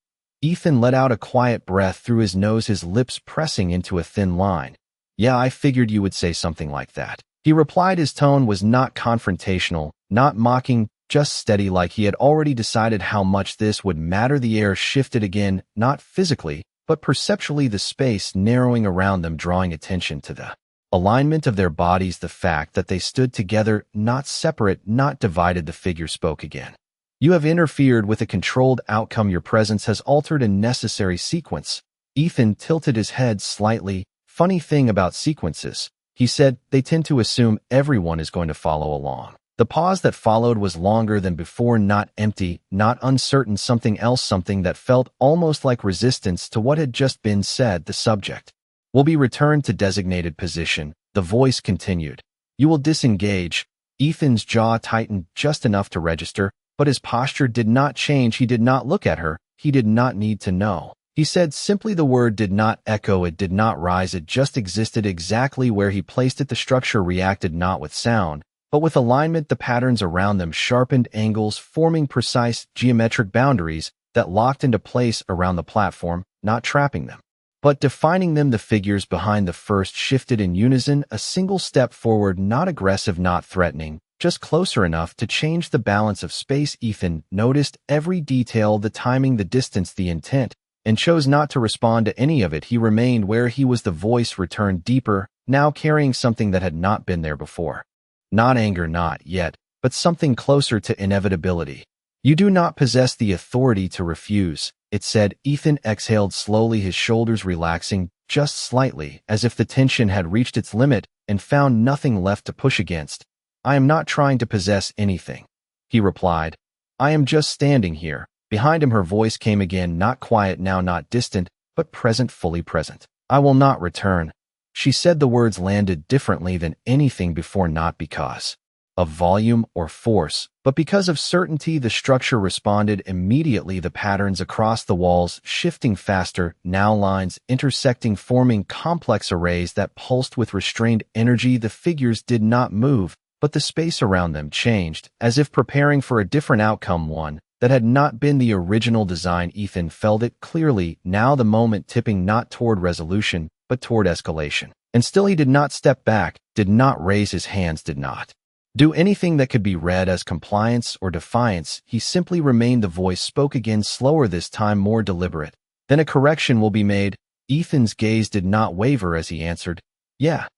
Ethan let out a quiet breath through his nose, his lips pressing into a thin line. Yeah, I figured you would say something like that, he replied. His tone was not confrontational, not mocking, just steady, like he had already decided how much this would matter. The air shifted again, not physically, but perceptually, the space narrowing around them, drawing attention to the alignment of their bodies, the fact that they stood together, not separate, not divided. The figure spoke again. You have interfered with a controlled outcome. Your presence has altered a necessary sequence. Ethan tilted his head slightly. Funny thing about sequences, he said, they tend to assume everyone is going to follow along. The pause that followed was longer than before, not empty, not uncertain, something else, something that felt almost like resistance to what had just been said. The subject will be returned to designated position, the voice continued. You will disengage. Ethan's jaw tightened just enough to register, but his posture did not change. He did not look at her. He did not need to know. He said simply. The word did not echo, it did not rise, it just existed exactly where he placed it. The structure reacted not with sound, but with alignment. The patterns around them sharpened, angles forming precise geometric boundaries that locked into place around the platform, not trapping them. But defining them, the figures behind the first shifted in unison, a single step forward, not aggressive, not threatening, just closer enough to change the balance of space. Ethan noticed every detail, the timing, the distance, the intent, and chose not to respond to any of it. He remained where he was. The voice returned deeper, now carrying something that had not been there before. Not anger, not yet, but something closer to inevitability. "You do not possess the authority to refuse," it said. Ethan exhaled slowly, his shoulders relaxing just slightly, as if the tension had reached its limit and found nothing left to push against. "I am not trying to possess anything," he replied. "I am just standing here." Behind him her voice came again, not quiet now, not distant, but present, fully present. "I will not return." She said the words landed differently than anything before, not because of volume or force, but because of certainty. The structure responded immediately, the patterns across the walls shifting faster, now lines intersecting, forming complex arrays that pulsed with restrained energy. The figures did not move, but the space around them changed, as if preparing for a different outcome, one that had not been the original design. Ethan felt it clearly, now the moment tipping not toward resolution, but toward escalation. And still he did not step back, did not raise his hands, did not do anything that could be read as compliance or defiance. He simply remained. The voice spoke again, slower this time, more deliberate. "Then a correction will be made." Ethan's gaze did not waver as he answered. "Yeah,"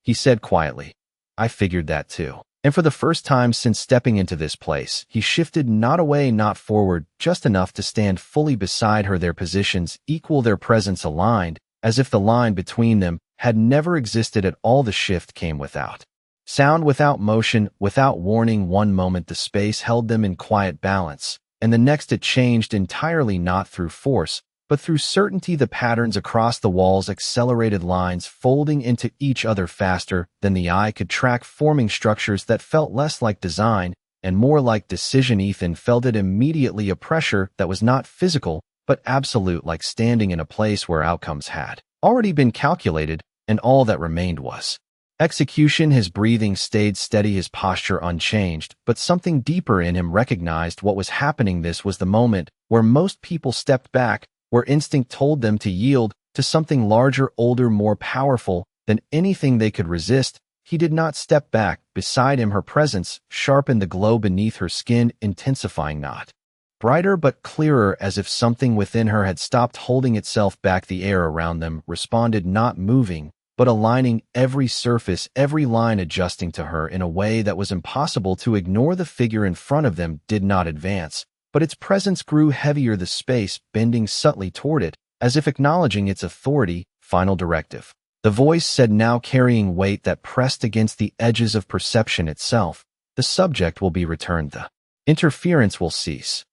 he said quietly. "I figured that too." And for the first time since stepping into this place, he shifted, not away, not forward, just enough to stand fully beside her, their positions equal, their presence aligned, as if the line between them had never existed at all. The shift came without sound, without motion, without warning. One moment the space held them in quiet balance, and the next it changed entirely, not through force, but through certainty. The patterns across the walls accelerated, lines folding into each other faster than the eye could track, forming structures that felt less like design and more like decision. Ethan felt it immediately, a pressure that was not physical, but absolute, like standing in a place where outcomes had already been calculated, and all that remained was execution. His breathing stayed steady, his posture unchanged, but something deeper in him recognized what was happening. This was the moment where most people stepped back, where instinct told them to yield to something larger, older, more powerful than anything they could resist. He did not step back. Beside him her presence sharpened, the glow beneath her skin intensifying, not brighter but clearer, as if something within her had stopped holding itself back. The air around them responded, not moving, but aligning, every surface, every line adjusting to her in a way that was impossible to ignore. The figure in front of them did not advance, but its presence grew heavier, the space bending subtly toward it, as if acknowledging its authority, final directive. The voice said, now carrying weight that pressed against the edges of perception itself, "The subject will be returned. The interference will cease."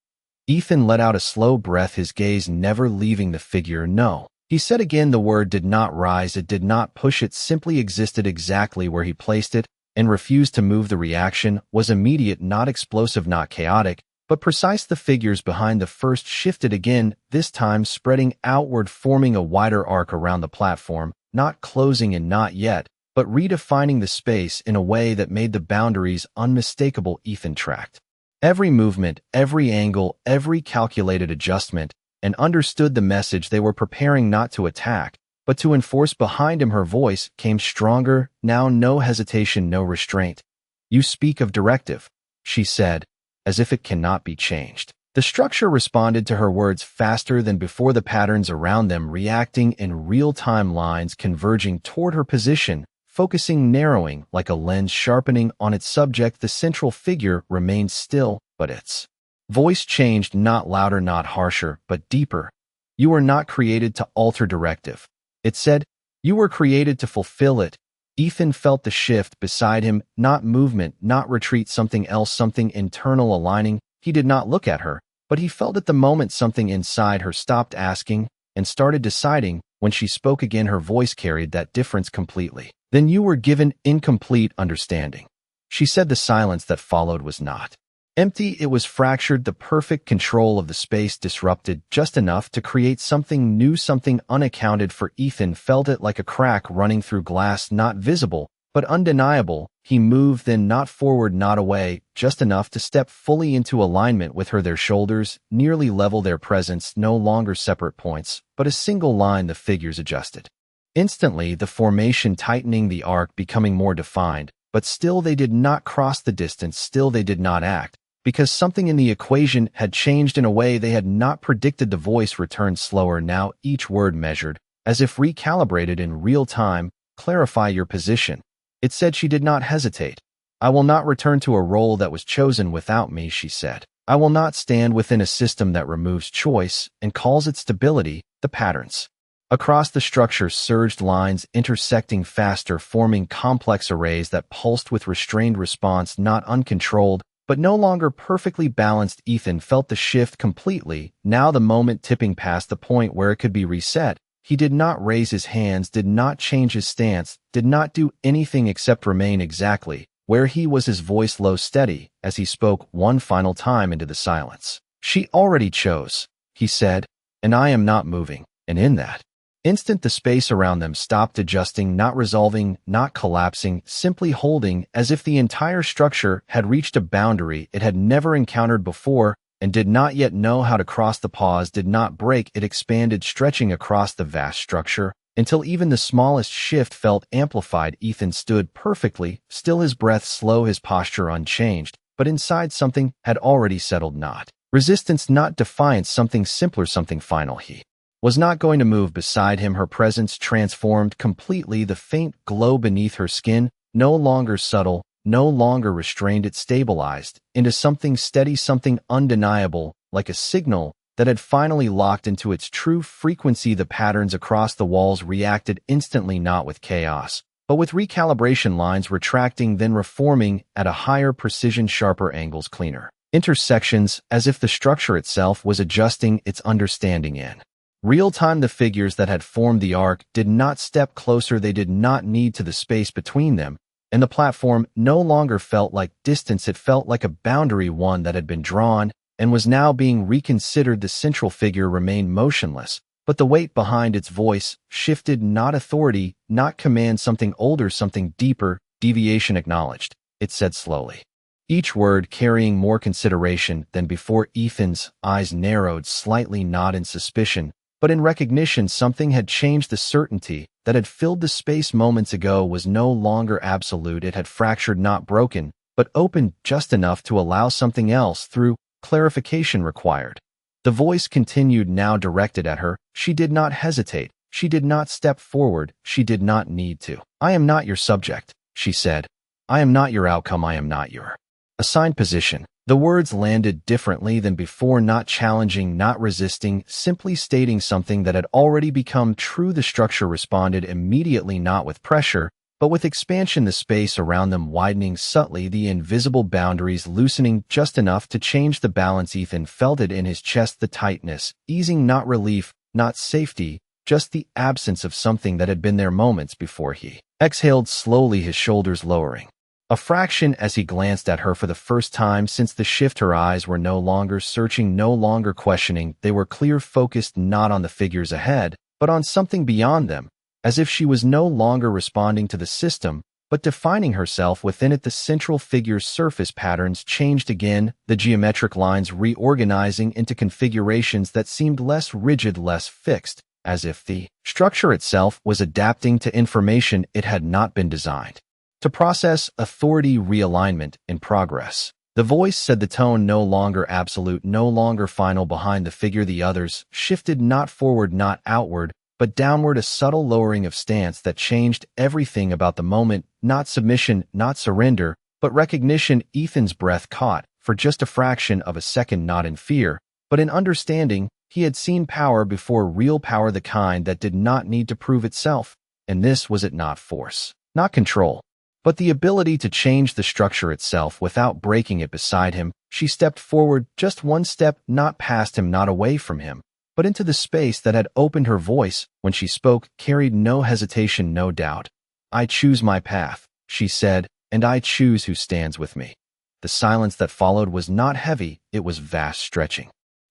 Ethan let out a slow breath, his gaze never leaving the figure. "No," he said again. The word did not rise, it did not push, it simply existed exactly where he placed it and refused to move. The reaction was immediate, not explosive, not chaotic, but precise. The figures behind the first shifted again, this time spreading outward, forming a wider arc around the platform, not closing in, not yet, but redefining the space in a way that made the boundaries unmistakable. Ethan tracked every movement, every angle, every calculated adjustment, and understood the message they were preparing, not to attack, but to enforce. Behind him her voice came stronger, now no hesitation, no restraint. "You speak of directive," she said, "as if it cannot be changed." The structure responded to her words faster than before, the patterns around them reacting in real-time, lines converging toward her position, focusing, narrowing, like a lens sharpening on its subject. The central figure remained still, but its voice changed, not louder, not harsher, but deeper. "You were not created to alter directive," it said. "You were created to fulfill it." Ethan felt the shift beside him, not movement, not retreat, something else, something internal, aligning. He did not look at her, but he felt at the moment something inside her stopped asking and started deciding. When she spoke again, her voice carried that difference completely. "Then you were given incomplete understanding," she said. The silence that followed was not empty, it was fractured, the perfect control of the space disrupted, just enough to create something new, something unaccounted for. Ethan felt it like a crack running through glass, not visible, but undeniable. He moved, then not forward, not away, just enough to step fully into alignment with her. Their shoulders nearly level, their presence no longer separate points, but a single line. The figures adjusted. Instantly, the formation tightening, the arc becoming more defined, but still they did not cross the distance, still they did not act, because something in the equation had changed in a way they had not predicted. The voice returned slower now, each word measured, as if recalibrated in real time. Clarify your position. It said. She did not hesitate. I will not return to a role that was chosen without me, she said. I will not stand within a system that removes choice and calls it stability. The patterns across the structure surged, lines intersecting faster, forming complex arrays that pulsed with restrained response, not uncontrolled, but no longer perfectly balanced. Ethan felt the shift completely, now the moment tipping past the point where it could be reset. He did not raise his hands, did not change his stance, did not do anything except remain exactly where he was, his voice low, steady, as he spoke one final time into the silence. She already chose, he said, and I am not moving. And in that instant, the space around them stopped, adjusting, not resolving, not collapsing, simply holding, as if the entire structure had reached a boundary it had never encountered before and did not yet know how to cross. The pause did not break, it expanded, stretching across the vast structure, until even the smallest shift felt amplified. Ethan stood perfectly still, his breath slow, his posture unchanged, but inside something had already settled. Not resistance, not defiance, something simpler, something final. He was not going to move. Beside him, her presence transformed completely, the faint glow beneath her skin, no longer subtle, no longer restrained, it stabilized into something steady, something undeniable, like a signal that had finally locked into its true frequency. The patterns across the walls reacted instantly, not with chaos, but with recalibration, lines retracting, then reforming at a higher precision, sharper angles, cleaner intersections, as if the structure itself was adjusting its understanding in real time. The figures that had formed the arc did not step closer, they did not need to. The space between them and the platform no longer felt like distance, it felt like a boundary, one that had been drawn and was now being reconsidered. The central figure remained motionless, but the weight behind its voice shifted, not authority, not command, something older, something deeper. Deviation acknowledged, it said slowly, each word carrying more consideration than before. Ethan's eyes narrowed slightly, not in suspicion, but in recognition. Something had changed. The certainty that had filled the space moments ago was no longer absolute. It had fractured, not broken, but opened just enough to allow something else through. Clarification required. The voice continued, now directed at her. She did not hesitate. She did not step forward. She did not need to. I am not your subject, she said. I am not your outcome. I am not your assigned position. The words landed differently than before, not challenging, not resisting, simply stating something that had already become true. The structure responded immediately, not with pressure, but with expansion, the space around them widening subtly, the invisible boundaries loosening just enough to change the balance. Ethan felt it in his chest, the tightness, easing, not relief, not safety, just the absence of something that had been there moments before. He exhaled slowly, his shoulders lowering a fraction as he glanced at her for the first time since the shift. Her eyes were no longer searching, no longer questioning. They were clear, focused, not on the figures ahead, but on something beyond them, as if she was no longer responding to the system, but defining herself within it. The central figure's surface patterns changed again, the geometric lines reorganizing into configurations that seemed less rigid, less fixed, as if the structure itself was adapting to information it had not been designed to process. Authority realignment in progress, the voice said, the tone no longer absolute, no longer final. Behind the figure, the others shifted, not forward, not outward, but downward, a subtle lowering of stance that changed everything about the moment, not submission, not surrender, but recognition. Ethan's breath caught for just a fraction of a second, not in fear, but in understanding. He had seen power before, real power, the kind that did not need to prove itself, and this was it, not force, not control, but the ability to change the structure itself without breaking it. Beside him, she stepped forward, just one step, not past him, not away from him, but into the space that had opened. Her voice, when she spoke, carried no hesitation, no doubt. I choose my path, she said, and I choose who stands with me. The silence that followed was not heavy, it was vast, stretching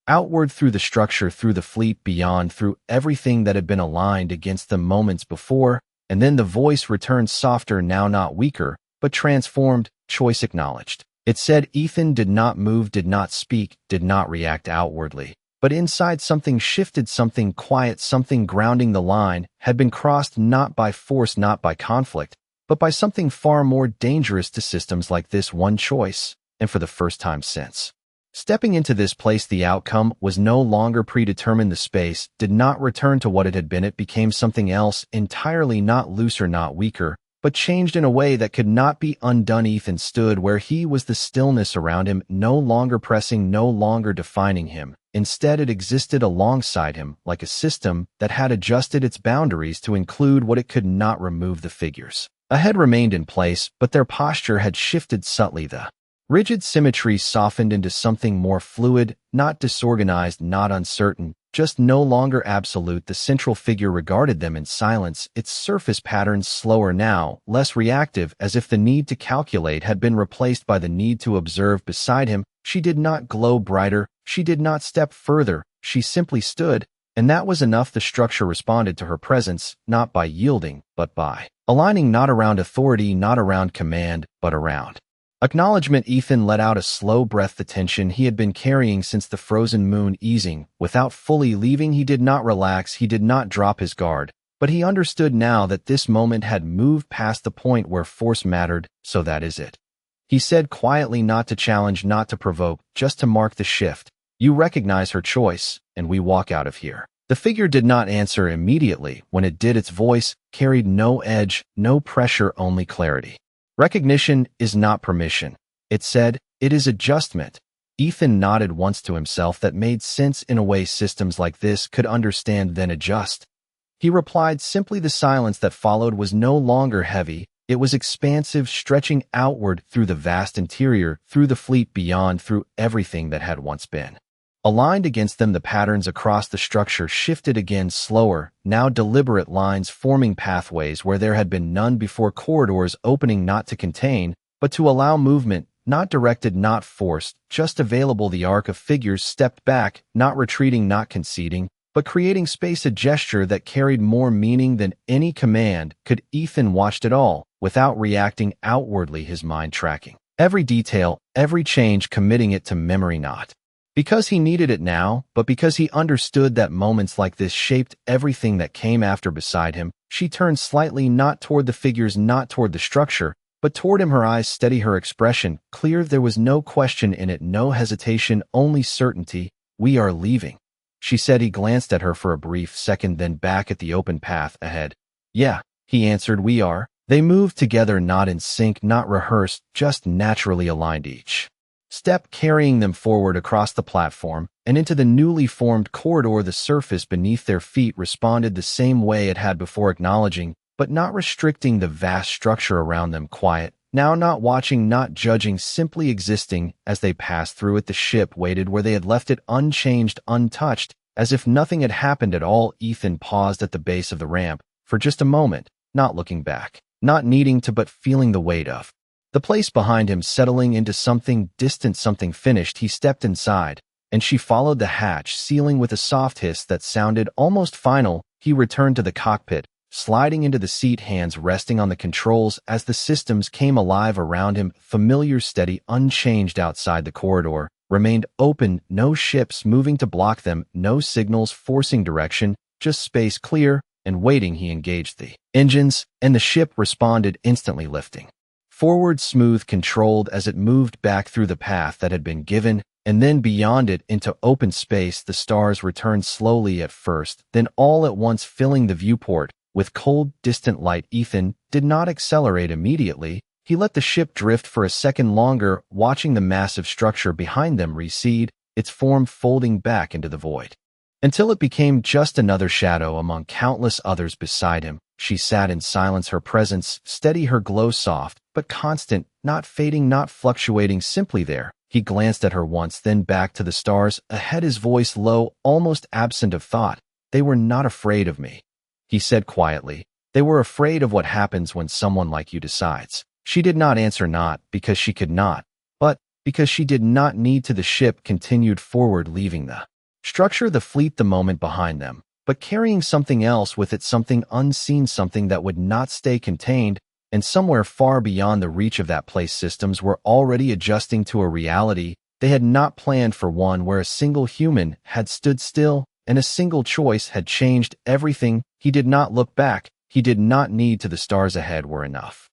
outward through the structure, through the fleet, beyond, through everything that had been aligned against them moments before. and then the voice returned softer, now not weaker, but transformed, choice acknowledged. It said Ethan did not move, did not speak, did not react outwardly. But inside something shifted, something quiet, something grounding. The line had been crossed not by force, not by conflict, but by something far more dangerous to systems like this: one choice, and for the first time since stepping into this place, the outcome was no longer predetermined. The space did not return to what it had been. It became something else entirely, not looser, not weaker, but changed in a way that could not be undone. Ethan stood where he was, the stillness around him no longer pressing, no longer defining him. Instead, it existed alongside him, like a system that had adjusted its boundaries to include what it could not remove. The figures ahead remained in place, but their posture had shifted subtly. The rigid symmetry softened into something more fluid, not disorganized, not uncertain, just no longer absolute. The central figure regarded them in silence, its surface patterns slower now, less reactive, as if the need to calculate had been replaced by the need to observe. Beside him, she did not glow brighter, she did not step further, she simply stood, and that was enough. The structure responded to her presence, not by yielding, but by aligning, not around authority, not around command, but around acknowledgement. Ethan let out a slow breath, the tension he had been carrying since the frozen moon easing, without fully leaving. He did not relax, he did not drop his guard, but he understood now that this moment had moved past the point where force mattered. So that is it, he said quietly, not to challenge, not to provoke, just to mark the shift. You recognize her choice, and we walk out of here. The figure did not answer immediately. When it did, its voice carried no edge, no pressure, only clarity. Recognition is not permission, it said, it is adjustment. Ethan nodded once to himself. That made sense in a way systems like this could understand, then adjust. He replied simply. The silence that followed was no longer heavy, it was expansive, stretching outward through the vast interior, through the fleet beyond, through everything that had once been aligned against them. The patterns across the structure shifted again, slower, now deliberate lines forming pathways where there had been none before, corridors opening not to contain, but to allow movement, not directed, not forced, just available. The arc of figures stepped back, not retreating, not conceding, but creating space, a gesture that carried more meaning than any command could. Ethan watched it all, without reacting outwardly, his mind tracking every detail, every change, committing it to memory, not because he needed it now, but because he understood that moments like this shaped everything that came after. Beside him, she turned slightly, not toward the figures, not toward the structure, but toward him, her eyes steady, her expression clear. There was no question in it, no hesitation, only certainty. We are leaving, she said. He glanced at her for a brief second, then back at the open path ahead. Yeah, he answered, we are. They moved together, not in sync, not rehearsed, just naturally aligned, each step carrying them forward across the platform and into the newly formed corridor. The surface beneath their feet responded the same way it had before, acknowledging, but not restricting, the vast structure around them, quiet, now not watching, not judging, simply existing. As they passed through it, the ship waited where they had left it, unchanged, untouched, as if nothing had happened at all. Ethan paused at the base of the ramp for just a moment, not looking back, not needing to, but feeling the weight of the place behind him settling into something distant, something finished. He stepped inside, and she followed, the hatch sealing with a soft hiss that sounded almost final. He returned to the cockpit, sliding into the seat, hands resting on the controls as the systems came alive around him. Familiar, steady, unchanged. Outside, the corridor remained open, no ships moving to block them, no signals forcing direction, just space, clear and waiting. He engaged the engines, and the ship responded, instantly lifting forward, smooth, controlled, as it moved back through the path that had been given, and then beyond it into open space. The stars returned slowly at first, then all at once filling the viewport with cold, distant light. Ethan did not accelerate immediately. He let the ship drift for a second longer, watching the massive structure behind them recede, its form folding back into the void, until it became just another shadow among countless others beside him. She sat in silence, her presence steady, her glow soft but constant, not fading, not fluctuating, simply there. He glanced at her once, then back to the stars ahead, his voice low, almost absent of thought. They were not afraid of me, he said quietly. They were afraid of what happens when someone like you decides. She did not answer, not because she could not, but because she did not need to. The ship continued forward, leaving the structure, the fleet, the moment behind them. but carrying something else with it, something unseen, something that would not stay contained, and somewhere far beyond the reach of that place. Systems were already adjusting to a reality they had not planned for, one where a single human had stood still and a single choice had changed everything. He did not look back. He did not need to. The stars ahead were enough.